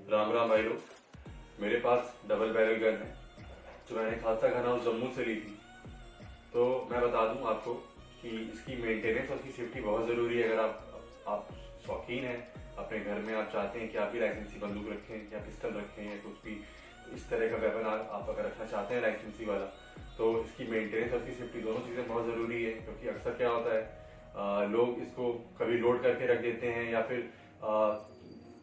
राम राम भाई लोग। मेरे पास डबल बैरल गन है जो मैंने खालसा खान हाउस जम्मू से ली थी। तो मैं बता दूं आपको कि इसकी मेंटेनेंस और इसकी सेफ्टी बहुत ज़रूरी है। अगर आप शौकीन हैं, अपने घर में आप चाहते हैं कि आप भी लाइसेंसी बंदूक रखें या पिस्टल रखें या कुछ भी इस तरह का वेपन आप अगर रखना चाहते हैं लाइसेंसी वाला, तो इसकी मेंटेनेंस और इसकी सेफ्टी दोनों चीज़ें बहुत ज़रूरी है। क्योंकि अक्सर क्या होता है, लोग इसको कभी लोड करके रख देते हैं या फिर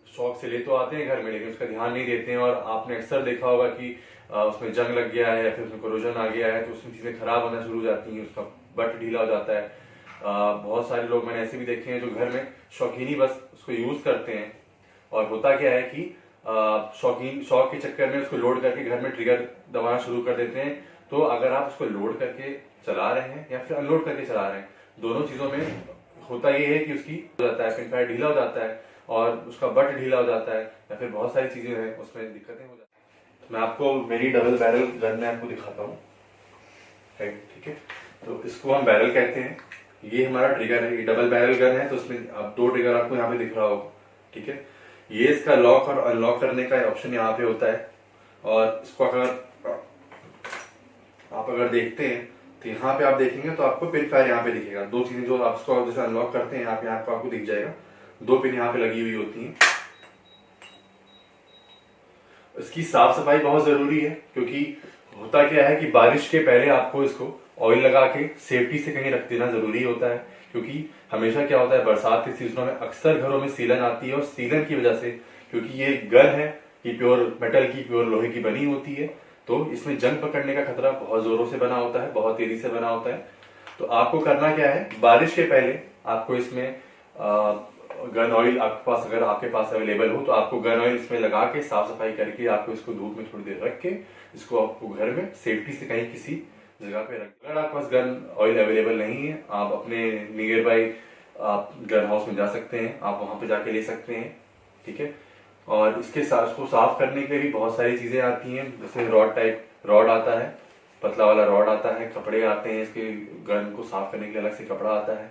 शौक से ले तो आते हैं घर में, लेकिन उसका ध्यान नहीं देते हैं। और आपने अक्सर देखा होगा कि उसमें जंग लग गया है या फिर उसमें कोरोजन आ गया है, तो उसमें चीज़ें खराब होना शुरू हो जाती हैं, उसका बट ढीला हो जाता है। बहुत सारे लोग मैंने ऐसे भी देखे हैं जो घर में शौकीनी बस उसको यूज करते हैं, और होता क्या है कि शौक के चक्कर में उसको लोड करके घर में ट्रिगर दबाना शुरू कर देते हैं। तो अगर आप उसको लोड करके चला रहे हैं या फिर अनलोड करके चला रहे हैं, दोनों चीजों में होता ये है कि उसकी हो जाता है, पिन पैड ढीला हो जाता है और उसका बट ढीला हो जाता है या फिर बहुत सारी चीजें हैं उसमें दिक्कतें हो जाती हैं। तो मैं आपको मेरी डबल बैरल गन में आपको दिखाता हूँ। ठीक है, तो इसको हम बैरल कहते हैं। ये हमारा ट्रिगर है, ये डबल बैरल गन है, तो उसमें अब दो ट्रिगर आपको यहाँ पे दिख रहा होगा। ठीक है, ये इसका लॉक और अनलॉक करने का ऑप्शन यहाँ पे होता है। और इसको अगर देखते हैं तो यहाँ पे आप देखेंगे तो आपको पिन फायर यहाँ पे दिखेगा। दो चीजें जो आप इसको जैसे अनलॉक करते हैं यहाँ पे आपको दिख जाएगा, दो पिन यहाँ पे लगी हुई होती हैं। इसकी साफ सफाई बहुत जरूरी है, क्योंकि होता क्या है कि बारिश के पहले आपको इसको ऑयल लगा के सेफ्टी से कहीं रख देना जरूरी होता है। क्योंकि हमेशा क्या होता है, बरसात के सीजनों में अक्सर घरों में सीलन आती है, और सीलन की वजह से, क्योंकि ये गन है कि प्योर मेटल की, प्योर लोहे की बनी होती है, तो इसमें जंग पकड़ने का खतरा बहुत जोरों से बना होता है, बहुत तेजी से बना होता है। तो आपको करना क्या है, बारिश के पहले आपको इसमें गन ऑयल आपके पास, अगर आपके पास अवेलेबल हो तो आपको गन ऑयल इसमें लगा के साफ सफाई करके आपको इसको धूप में थोड़ी देर रख के इसको आपको घर में सेफ्टी से कहीं किसी जगह पे रख। अगर आपके पास गन ऑयल अवेलेबल नहीं है, आप अपने नियर बाई आप गन हाउस में जा सकते हैं, आप वहां पे जाके ले सकते हैं। ठीक है, और इसके साथ इसको साफ करने के लिए भी बहुत सारी चीजें आती हैं, जैसे रॉड आता है, पतला वाला रॉड आता है, कपड़े आते हैं, इसके गन को साफ करने के लिए अलग से कपड़ा आता है,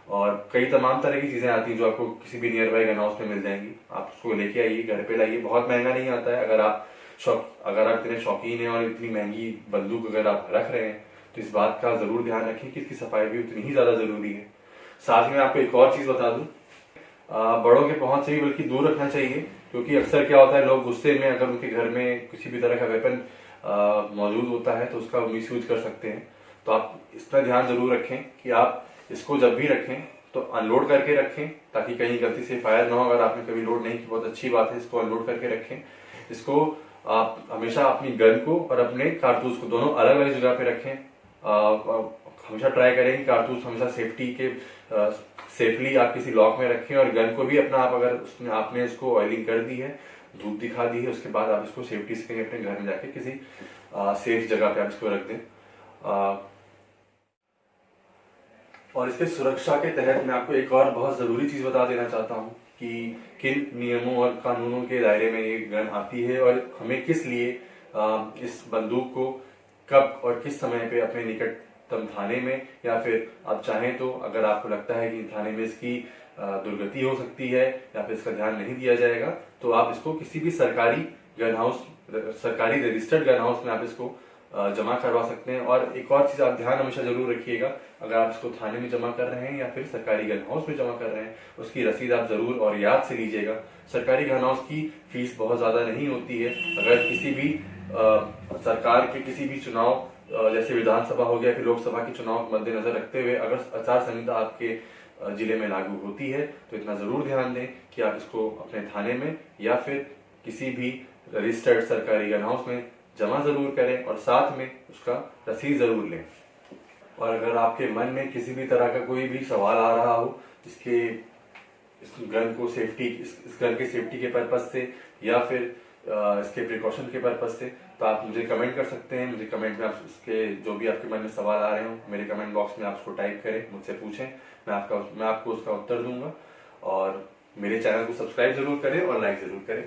और कई तमाम तरह की चीजें आती हैं जो आपको किसी भी नियर बाई गन हाउस में मिल जाएंगी। आप उसको लेके आइए, घर पे लाइए, बहुत महंगा नहीं आता है। अगर आप इतने शौकीन हैं और इतनी महंगी बंदूक अगर आप रख रहे हैं, तो इस बात का जरूर ध्यान रखें कि इसकी सफाई भी उतनी ही ज्यादा जरूरी है। साथ में आपको एक और चीज बता दूं, बड़ों के पहुंच से भी बल्कि दूर रखना चाहिए, क्योंकि अक्सर क्या होता है, लोग गुस्से में अगर उनके घर में किसी भी तरह का वेपन मौजूद होता है तो उसका मिस यूज कर सकते हैं। तो आप इसका ध्यान जरूर रखें कि आप इसको जब भी रखें तो अनलोड करके रखें, ताकि कहीं गलती से फायर ना हो। अगर आपने कभी लोड नहीं की, बहुत अच्छी बात है, इसको अनलोड करके रखें। इसको आप हमेशा अपनी गन को और अपने कारतूस को दोनों अलग अलग जगह पे रखें। हमेशा ट्राई करें कि कारतूस हमेशा सेफली आप किसी लॉक में रखें, और गन को भी अपना आप अगर उसमें आपने इसको ऑयलिंग कर दी है, धूप दिखा दी है, उसके बाद आप इसको सेफ्टी से कहीं अपने घर में जाके किसी सेफ जगह पे आप इसको रख दें। और इसके सुरक्षा के तहत मैं आपको एक और बहुत जरूरी चीज बता देना चाहता हूँ कि किन नियमों और कानूनों के दायरे में ये गन आती है, और हमें किस लिए इस बंदूक को कब और किस समय पे अपने निकटतम थाने में, या फिर आप चाहें तो अगर आपको लगता है कि थाने में इसकी दुर्गति हो सकती है या फिर इसका ध्यान नहीं दिया जाएगा, तो आप इसको किसी भी सरकारी रजिस्टर्ड गन हाउस में आप इसको जमा करवा सकते हैं। और एक और चीज आप ध्यान हमेशा जरूर रखिएगा, अगर आप इसको थाने में जमा कर रहे हैं या फिर सरकारी गन हाउस में जमा कर रहे हैं, उसकी रसीद आप जरूर और याद से लीजिएगा। सरकारी गन हाउस की फीस बहुत ज्यादा नहीं होती है। अगर किसी भी सरकार के किसी भी चुनाव, जैसे विधानसभा हो गया, फिर लोकसभा के चुनाव को मद्देनजर रखते हुए अगर आचार संहिता आपके जिले में लागू होती है, तो इतना जरूर ध्यान दें कि आप इसको अपने थाने में या फिर किसी भी रजिस्टर्ड सरकारी गन हाउस में जमा जरूर करें, और साथ में उसका रसीद जरूर लें। और अगर आपके मन में किसी भी तरह का कोई भी सवाल आ रहा हो इस गन के सेफ्टी के पर्पज से या फिर इसके प्रिकॉशन के पर्पज से, तो आप मुझे कमेंट कर सकते हैं। मुझे कमेंट में आप इसके जो भी आपके मन में सवाल आ रहे हो, मेरे कमेंट बॉक्स में आप उसको टाइप करें, मुझसे पूछें, मैं आपको उसका उत्तर दूंगा। और मेरे चैनल को सब्सक्राइब जरूर करें और लाइक जरूर करें।